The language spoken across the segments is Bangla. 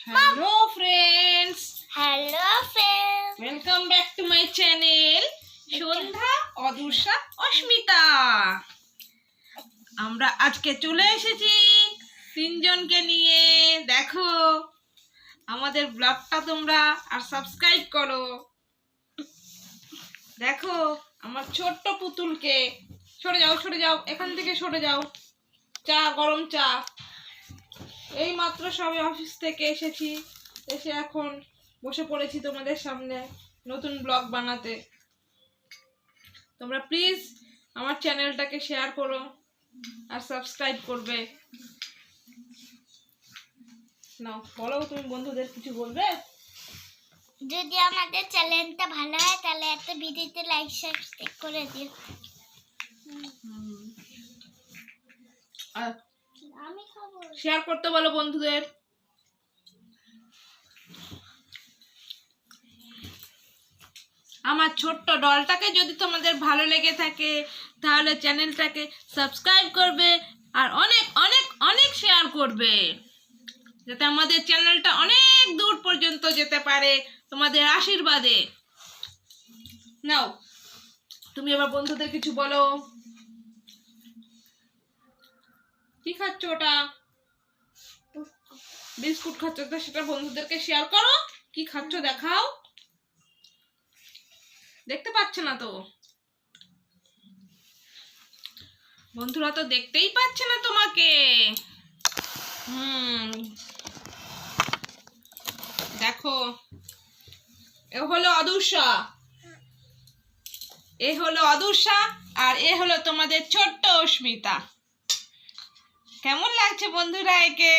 Hello friends. Hello friends. Welcome back to my channel. সন্ধ্যা, অদূষা, অস্মিতা। আমরা আজকে চলে এসেছি তিনজনকে নিয়ে। দেখো আমাদের ব্লগটা তোমরা আর সাবস্ক্রাইব করো। দেখো আমার ছোট্ট পুতুলকে। সরে যাও এখান থেকে সরে যাও। চা, গরম চা। এই মাত্র সবে অফিস থেকে এসেছি, এসে এখন বসে পড়েছি তোমাদের সামনে নতুন ব্লগ বানাতে। তোমরা প্লিজ আমার চ্যানেলটাকে শেয়ার করো আর সাবস্ক্রাইব করবে। নাও বলো, তুমি বন্ধুদের কিছু বলবে? যদি আমাদের চ্যানেলটা ভালো হয় তাহলে একটা ভিডিওতে লাইক সাবস্ক্রাইব করে দিও। আর আমি খাবো। শেয়ার করতে বলো বন্ধুদের। আমার ছোট্ট ডলটাকে যদি তোমাদের ভালো লেগে থাকে তাহলে চ্যানেলটাকে সাবস্ক্রাইব করবে আর অনেক অনেক অনেক শেয়ার করবে, যাতে আমাদের চ্যানেলটা অনেক দূর পর্যন্ত যেতে পারে তোমাদের আশীর্বাদে। নাও তুমি এবার বন্ধুদের কিছু বলো। কি খাচ্ছ ওটা? বিস্কুট খাচ্ছ, তো সেটা বন্ধুদেরকে শেয়ার করো। কি খাচ্ছ দেখাও। দেখতে পাচ্ছে না তো বন্ধুরা, তো দেখতেই পাচ্ছে না তোমাকে। দেখো এ হলো অদূষা আর এ হলো তোমাদের ছোট্ট অস্মিতা। কেমন লাগছে বন্ধুরা একে?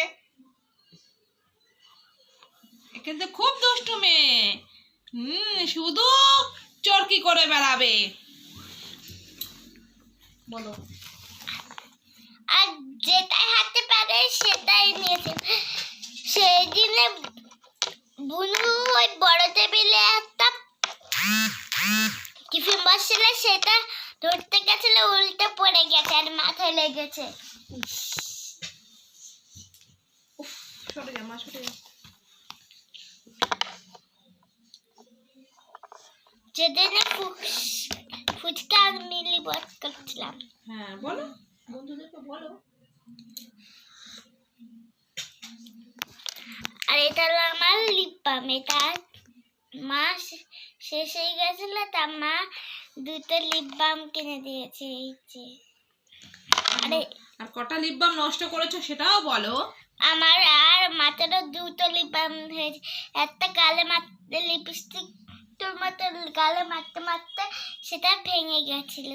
কিন্তু খুব দুষ্টু মেয়ে। শুধু চরকি করে বেড়াবে। বলো। আর যেটাই হাতে পারে সেটাই নিয়েছে। সেই দিনে বুনু ওই বড় টেবিলে একটা টিফিন বসছিল, সেটা ধরতে গেছিল, উল্টে পড়ে গেছে আর মাথায় লেগেছে। সরে যা মা, সরে যা। যেদিনে ফুচকা আর মিলি বস করছিলাম। হ্যাঁ বলো, বন্ধুদেরকে বলো। আর এটা হলো আমার লিপ বাম। এটা মা শেষ হয়ে গেছিল, তা মা দুটো লিপ বাম কিনে দিয়েছে। এই যে আর কটা লিপ বাম নষ্ট করেছো সেটাও বলো। আমার আর মাথারও দুটো লিপ বাম হয়েছে। একটা গালে মারতে, লিপস্টিক তোর মতো গালে মারতে মারতে সেটা ভেঙে গেছিল,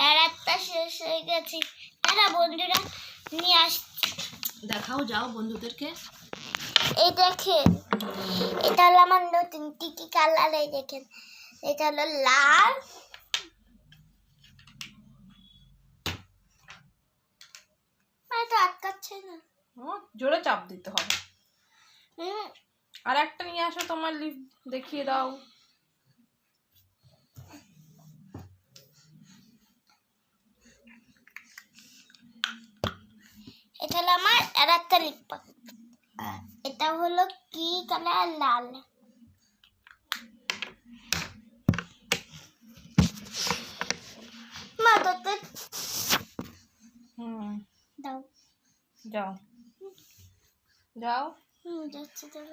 আর একটা শেষ হয়ে গেছে। তারা বন্ধুরা নিয়ে আসছে। দেখাও যাও বন্ধুদেরকে। এই দেখেন, এটা হলো আমার নতুন টিকি কালার। এই দেখেন, এটা হলো লাল, এটা আটকাচ্ছে না। জোরে চাপ দিতে হবে। আর একটা নিয়ে আসো, তোমার লিপ দেখিয়ে দাও। এটা হলো আমার আর একটা লিপ বাম। এটা হলো কি কালার? লাল। মা তোতে দাও। যাও যাও। যাচ্ছে দাও।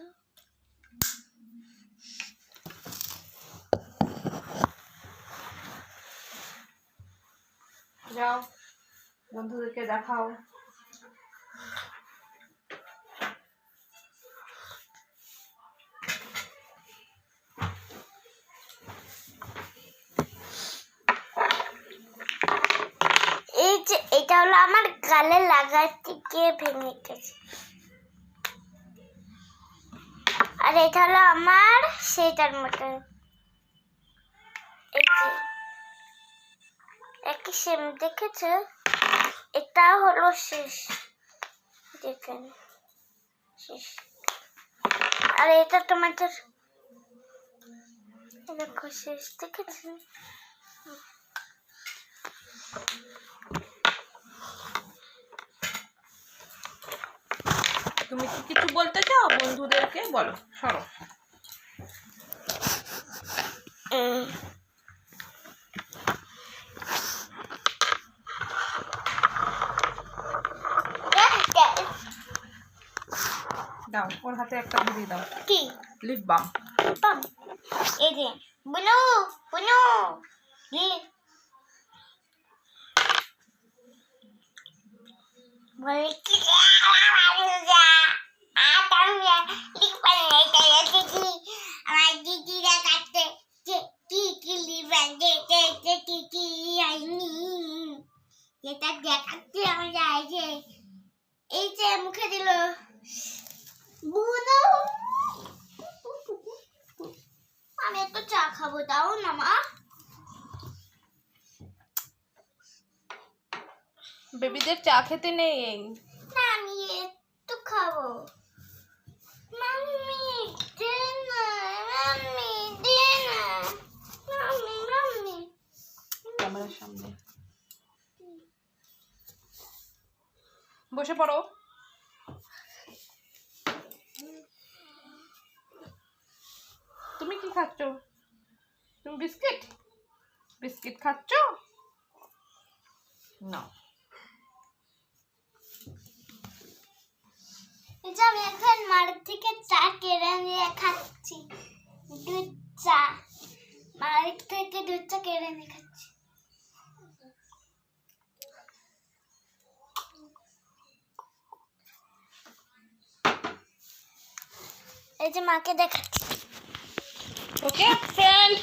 যাও বন্ধুদেরকে দেখাও। এই যে এটা হলো আমার গালে লাগাতে গিয়ে ভেঙে গেছে। আর এটা হলো আমার সেটার মতো, এই যে একই সেম, দেখেছো? এটা হলো শেষ, দেখেন শেষ। আর এটা তোমাদের দেখো শেষ, দেখেছো? তুমি কি কিছু বলতে চাও বন্ধুদেরকে? বলো, সরো। দাও, ওর হাতে একটা ঘুরি দাও। কি লিপ বাম। পাম এই যে বুনু বুনু বলে কি আমার দিদিরা কাটতে কি কি লিবান কি কি আইনি এটা দেখাচ্ছে আমরা এই যে মুখে দিল বুনু। আমি একটু চা খাবো, দাও না মা। বেবিদের চা খেতে নেই। না আমি একটু খাবো। মাম্মি দে না, মাম্মি দে না, মাম্মি মাম্মি। ক্যামেরার সামনে বসে পড়ো। তুমি কি খাচ্ছ? তুমি বিস্কিট বিস্কিট খাচ্ছ? না। এই যে আমি এখন মার থেকে চা কেড়ে নিয়ে খাচ্ছি, দুধ চা। মার থেকে দুধ চা কেড়ে নিয়ে খাচ্ছি। এই যে মাকে দেখাচ্ছি। ওকে ফ্রেন্ড,